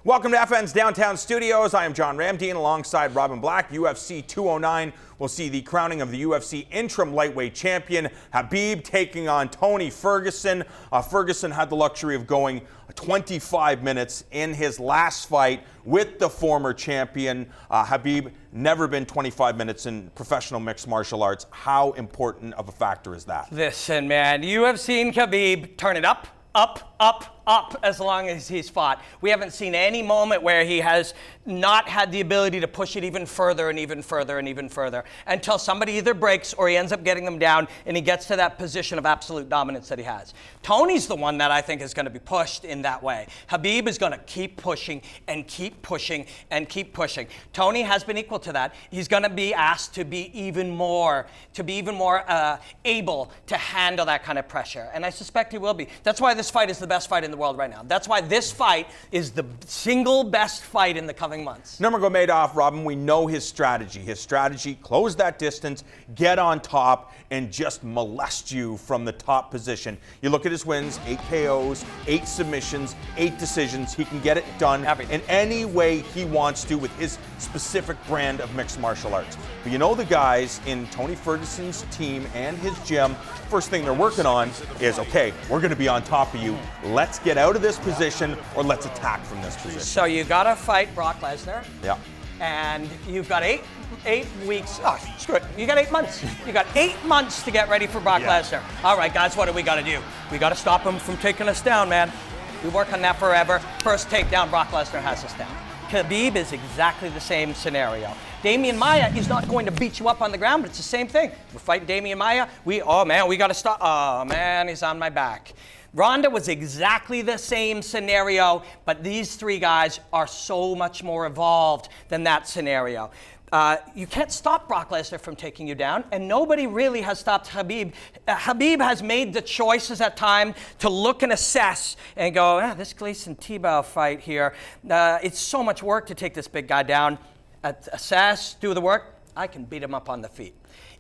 Welcome to FN's Downtown Studios. I am John Ramdeen alongside Robin Black. UFC 209 will see the crowning of the UFC interim lightweight champion, Khabib, taking on Tony Ferguson. Ferguson had the luxury of going 25 minutes in his last fight with the former champion. Khabib never been 25 minutes in professional mixed martial arts. How important of a factor is that? Listen, man, you have seen Khabib turn it up, as long as he's fought. We haven't seen any moment where he has not had the ability to push it even further and even further and even further until somebody either breaks or he ends up getting them down and he gets to that position of absolute dominance that he has. Tony's the one that I think is going to be pushed in that way. Khabib is going to keep pushing and keep pushing and keep pushing. Tony has been equal to that. He's going to be asked to be even more able to handle that kind of pressure. And I suspect he will be. That's why this fight is the best fight in the world right now. That's why this fight is the single best fight in the coming months. Nurmagomedov, Robin, we know his strategy. His strategy, close that distance, get on top, and just molest you from the top position. You look at his wins, 8 KOs, 8 submissions, 8 decisions. He can get it done in any way he wants to with his specific brand of mixed martial arts. But you know the guys in Tony Ferguson's team and his gym, first thing they're working on is, okay, we're going to be on top of you. Let's get out of this position or let's attack from this position. So you got to fight Brock Lesnar. Yeah. And you've got eight weeks. Oh, screw it. You got 8 months. You got 8 months to get ready for Brock Lesnar. All right, guys, what do we got to do? We got to stop him from taking us down, man. We work on that forever. First takedown, Brock Lesnar has us down. Khabib is exactly the same scenario. Damian Maia is not going to beat you up on the ground, but it's the same thing. We're fighting Damian Maia. We got to stop. Oh, man, he's on my back. Ronda was exactly the same scenario, but these 3 guys are so much more evolved than that scenario. You can't stop Brock Lesnar from taking you down, and nobody really has stopped Khabib. Khabib has made the choices at time to look and assess and go, this Gleason-Tebow fight here, it's so much work to take this big guy down. Assess, do the work, I can beat him up on the feet.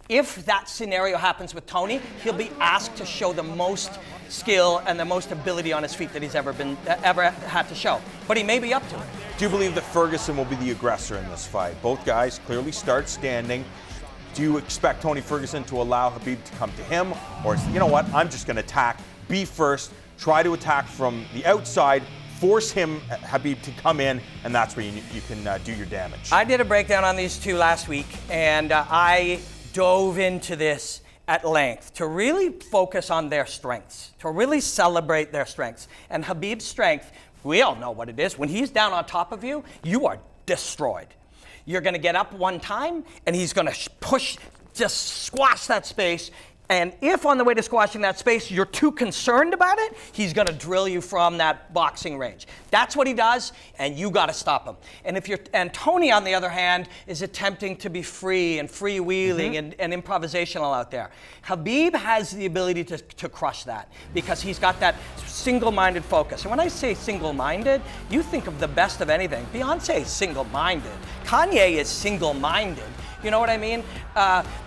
If that scenario happens with Tony, he'll be asked to show the most skill and the most ability on his feet that he's ever had to show. But he may be up to it. Do you believe that Ferguson will be the aggressor in this fight? Both guys clearly start standing. Do you expect Tony Ferguson to allow Khabib to come to him? Or, you know what, I'm just going to attack, be first, try to attack from the outside, force him, Khabib, to come in, and that's where you can do your damage. I did a breakdown on these 2 last week, and I dove into this at length to really focus on their strengths, to really celebrate their strengths. And Khabib's strength, we all know what it is. When he's down on top of you, you are destroyed. You're going to get up one time, and he's going to push, just squash that space. And if on the way to squashing that space, you're too concerned about it, he's going to drill you from that boxing range. That's what he does, and you got to stop him. And Tony, on the other hand, is attempting to be free and freewheeling and improvisational out there. Khabib has the ability to crush that because he's got that single-minded focus. And when I say single-minded, you think of the best of anything. Beyonce is single-minded. Kanye is single-minded. You know what I mean?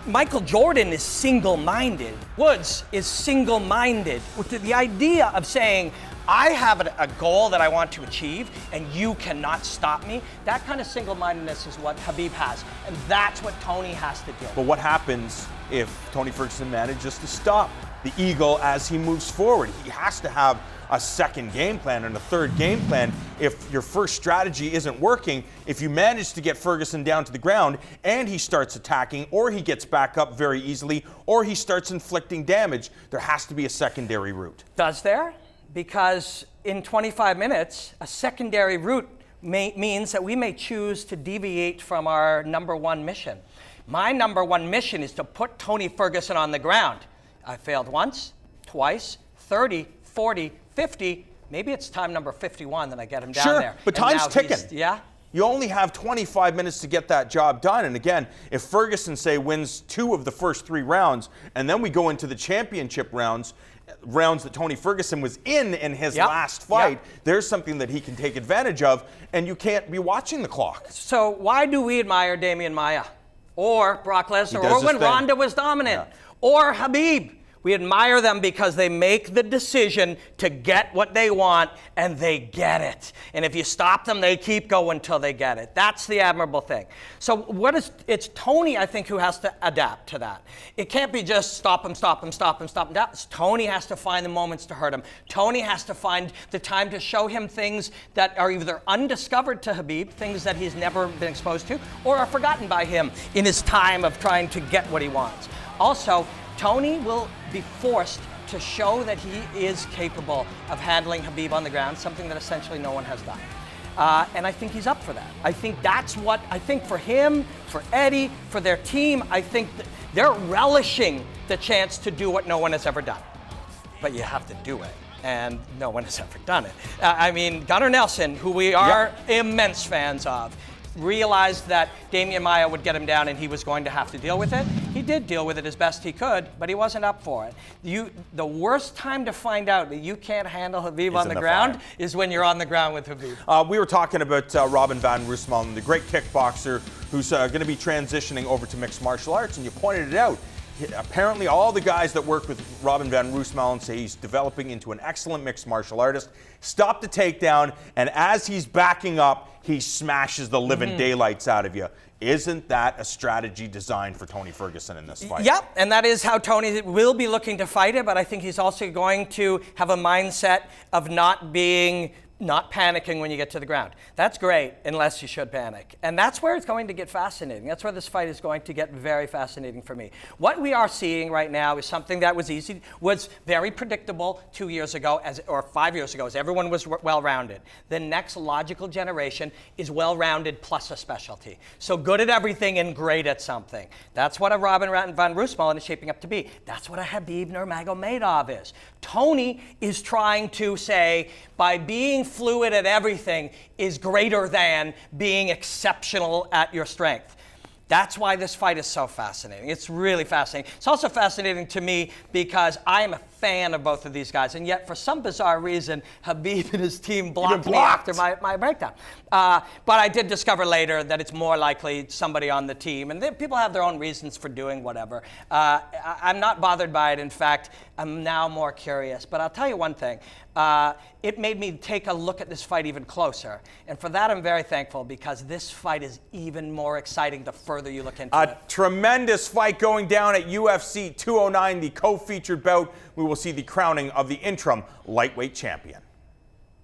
Michael Jordan is single-minded. Woods is single-minded. With the idea of saying, I have a goal that I want to achieve, and you cannot stop me. That kind of single-mindedness is what Khabib has, and that's what Tony has to do. But what happens if Tony Ferguson manages to stop the Eagle as he moves forward? He has to have a second game plan and a third game plan. If your first strategy isn't working, if you manage to get Ferguson down to the ground and he starts attacking, or he gets back up very easily, or he starts inflicting damage, there has to be a secondary route. Does there? Because in 25 minutes, a secondary route means that we may choose to deviate from our number 1 mission. My number 1 mission is to put Tony Ferguson on the ground. I failed once, twice, 30, 40, 50, maybe it's time number 51 that I get him down there. But time's ticking. Yeah. You only have 25 minutes to get that job done. And again, if Ferguson, say, wins 2 of the first 3 rounds, and then we go into the championship rounds that Tony Ferguson was in his last fight, there's something that he can take advantage of, and you can't be watching the clock. So why do we admire Damian Maia or Brock Lesnar or when Ronda was dominant or Khabib? We admire them because they make the decision to get what they want, and they get it. And if you stop them, they keep going until they get it. That's the admirable thing. So it's Tony, I think, who has to adapt to that. It can't be just stop him, stop him, stop him, stop him. Tony has to find the moments to hurt him. Tony has to find the time to show him things that are either undiscovered to Khabib, things that he's never been exposed to, or are forgotten by him in his time of trying to get what he wants. Also, Tony will be forced to show that he is capable of handling Khabib on the ground, something that essentially no one has done. And I think he's up for that. I think that's what, I think for him, for Eddie, for their team, I think they're relishing the chance to do what no one has ever done. But you have to do it, and no one has ever done it. I mean, Gunnar Nelson, who we are immense fans of, realized that Damian Maia would get him down and he was going to have to deal with it. He did deal with it as best he could, but he wasn't up for it. The worst time to find out that you can't handle Khabib on the ground is when you're on the ground with Khabib. We were talking about Robin van Roosmalen, the great kickboxer who's going to be transitioning over to mixed martial arts, and you pointed it out. Apparently all the guys that work with Robin van Roosmalen say he's developing into an excellent mixed martial artist. Stop the takedown, and as he's backing up, he smashes the living daylights out of you. Isn't that a strategy designed for Tony Ferguson in this fight? Yep, and that is how Tony will be looking to fight it, but I think he's also going to have a mindset of not panicking when you get to the ground. That's great, unless you should panic. And that's where it's going to get fascinating. That's where this fight is going to get very fascinating for me. What we are seeing right now is something that was very predictable 2 years ago, or 5 years ago, as everyone was well-rounded. The next logical generation is well-rounded plus a specialty. So good at everything and great at something. That's what a Robin van Roosmalen is shaping up to be. That's what a Khabib Nurmagomedov is. Tony is trying to say, by being fluid at everything is greater than being exceptional at your strength. That's why this fight is so fascinating. It's really fascinating. It's also fascinating to me because I am a fan of both of these guys, and yet for some bizarre reason, Khabib and his team blocked me after my breakdown. But I did discover later that it's more likely somebody on the team, and people have their own reasons for doing whatever. I'm not bothered by it. In fact, I'm now more curious. But I'll tell you one thing. It made me take a look at this fight even closer. And for that, I'm very thankful, because this fight is even more exciting the further you look into it. A tremendous fight going down at UFC 209, the co-featured bout. We will see the crowning of the interim lightweight champion.